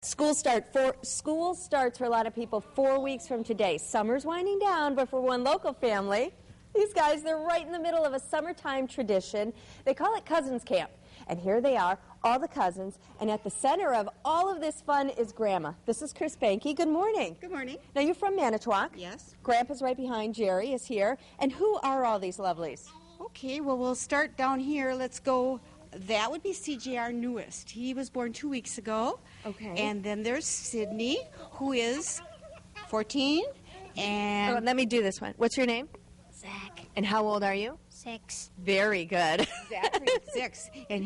School starts for a lot of people 4 weeks from today. Summer's winding down, but for one local family, these guys, they're right in the middle of a summertime tradition. They call it Cousins Camp. And here they are, all the cousins, and at the center of all of this fun is Grandma. This is Chris Banky. Good morning. Good morning. Now, you're from Manitowoc. Yes. Grandpa's right behind. Jerry is here. And who are all these lovelies? Okay, well, we'll start down here. Let's go. That would be CJ, our newest. He was born 2 weeks ago. Okay. And then there's Sydney, who is 14. And let me do this one. What's your name? Zach. And how old are you? 6. Very good. Zachary, 6. And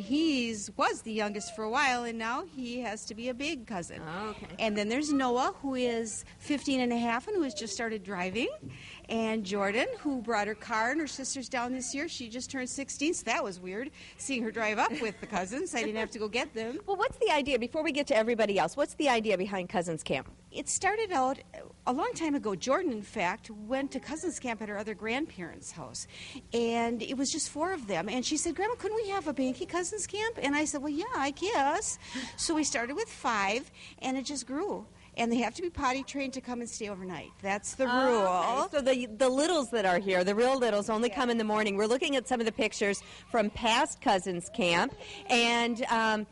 was the youngest for a while, and now he has to be a big cousin. Oh, okay. And then there's Noah, who is 15 and a half and who has just started driving. And Jordan, who brought her car and her sisters down this year. She just turned 16, so that was weird, seeing her drive up with the cousins. I didn't have to go get them. Well, what's the idea, before we get to everybody else, what's the idea behind Cousins Camp? It started out a long time ago. Jordan, in fact, went to Cousins Camp at her other grandparents' house. And it was just 4 of them. And she said, Grandma, couldn't we have a Banky Cousins Camp? And I said, well, yeah, I guess. So we started with 5, and it just grew. And they have to be potty trained to come and stay overnight. That's the rule. Okay. So the littles that are here, the real littles, only come in the morning. We're looking at some of the pictures from past Cousins Camp. And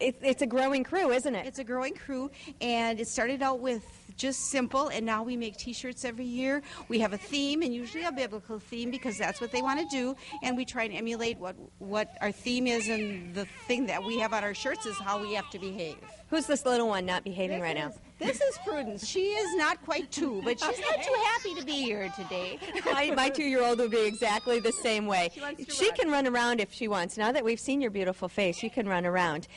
it's a growing crew, isn't it? It's a growing crew, and it started out with just simple, and now we make T-shirts every year. We have a theme, and usually a biblical theme, because that's what they want to do, and we try and emulate what our theme is, and the thing that we have on our shirts is how we have to behave. Who's this little one not behaving right now? This is Prudence. She is not quite 2, but she's not too happy to be here today. My 2-year-old would be exactly the same way. She can run around if she wants. Now that we've seen your beautiful face, you can run around.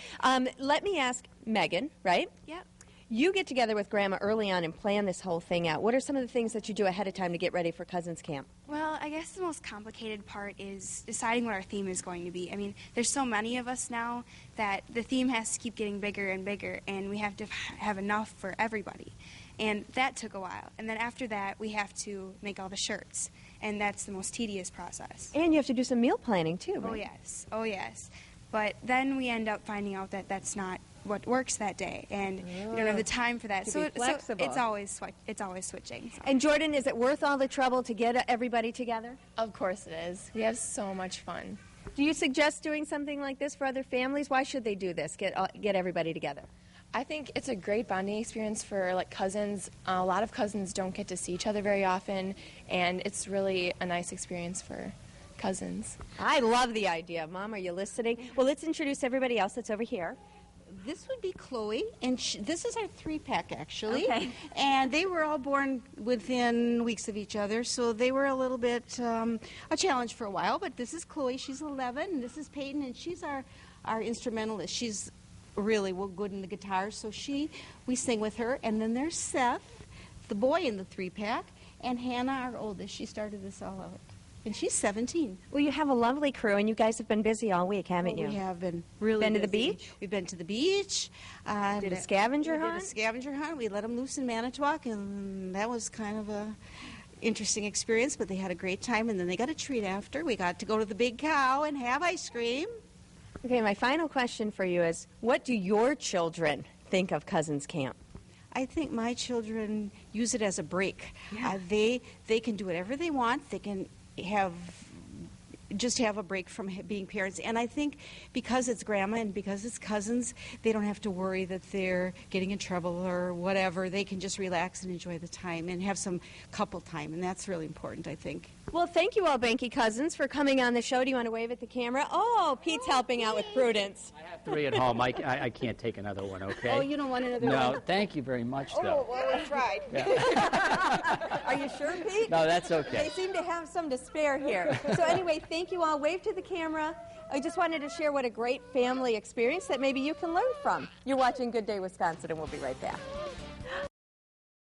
Let me ask Megan, right? Yep. You get together with Grandma early on and plan this whole thing out. What are some of the things that you do ahead of time to get ready for Cousins Camp? Well, I guess the most complicated part is deciding what our theme is going to be. I mean, there's so many of us now that the theme has to keep getting bigger and bigger, and we have to have enough for everybody. And that took a while. And then after that, we have to make all the shirts, and that's the most tedious process. And you have to do some meal planning, too, right? Oh, yes. Oh, yes. But then we end up finding out that that's not what works that day, and we don't have the time for that. So it's always switching. So. And Jordan, is it worth all the trouble to get everybody together? Of course it is. We have so much fun. Do you suggest doing something like this for other families? Why should they do this, get everybody together? I think it's a great bonding experience for cousins. A lot of cousins don't get to see each other very often, and it's really a nice experience for cousins. I love the idea. Mom, are you listening? Well, let's introduce everybody else that's over here. This would be Chloe, and this is our 3-pack, actually. Okay. And they were all born within weeks of each other, so they were a little bit a challenge for a while. But this is Chloe. She's 11, and this is Peyton, and she's our instrumentalist. She's really good in the guitar, so we sing with her. And then there's Seth, the boy in the 3-pack, and Hannah, our oldest. She started this all out. And she's 17. Well, you have a lovely crew, and you guys have been busy all week, haven't you? We have been really Been to the busy. beach? We've been to the beach. Did a scavenger hunt? hunt? We did a scavenger hunt. We let them loose in Manitowoc, and that was kind of a interesting experience, but they had a great time, and then they got a treat after. We got to go to the Big Cow and have ice cream. Okay, my final question for you is, what do your children think of Cousins Camp? I think my children use it as a break. Yeah. They can do whatever they want. They can have a break from being parents, and I think because it's Grandma and because it's cousins, they don't have to worry that they're getting in trouble or whatever. They can just relax and enjoy the time and have some couple time, and that's really important, I think. Well, thank you all, Banky Cousins, for coming on the show. Do you want to wave at the camera? Oh, Pete's helping out with Prudence. I have 3 at home. I can't take another one, okay? Oh, you don't want another one? No, thank you very much, though. Oh, well, we tried. Yeah. Are you sure, Pete? No, that's okay. They seem to have some to spare here. So anyway, thank you all. Wave to the camera. I just wanted to share what a great family experience that maybe you can learn from. You're watching Good Day Wisconsin, and we'll be right back.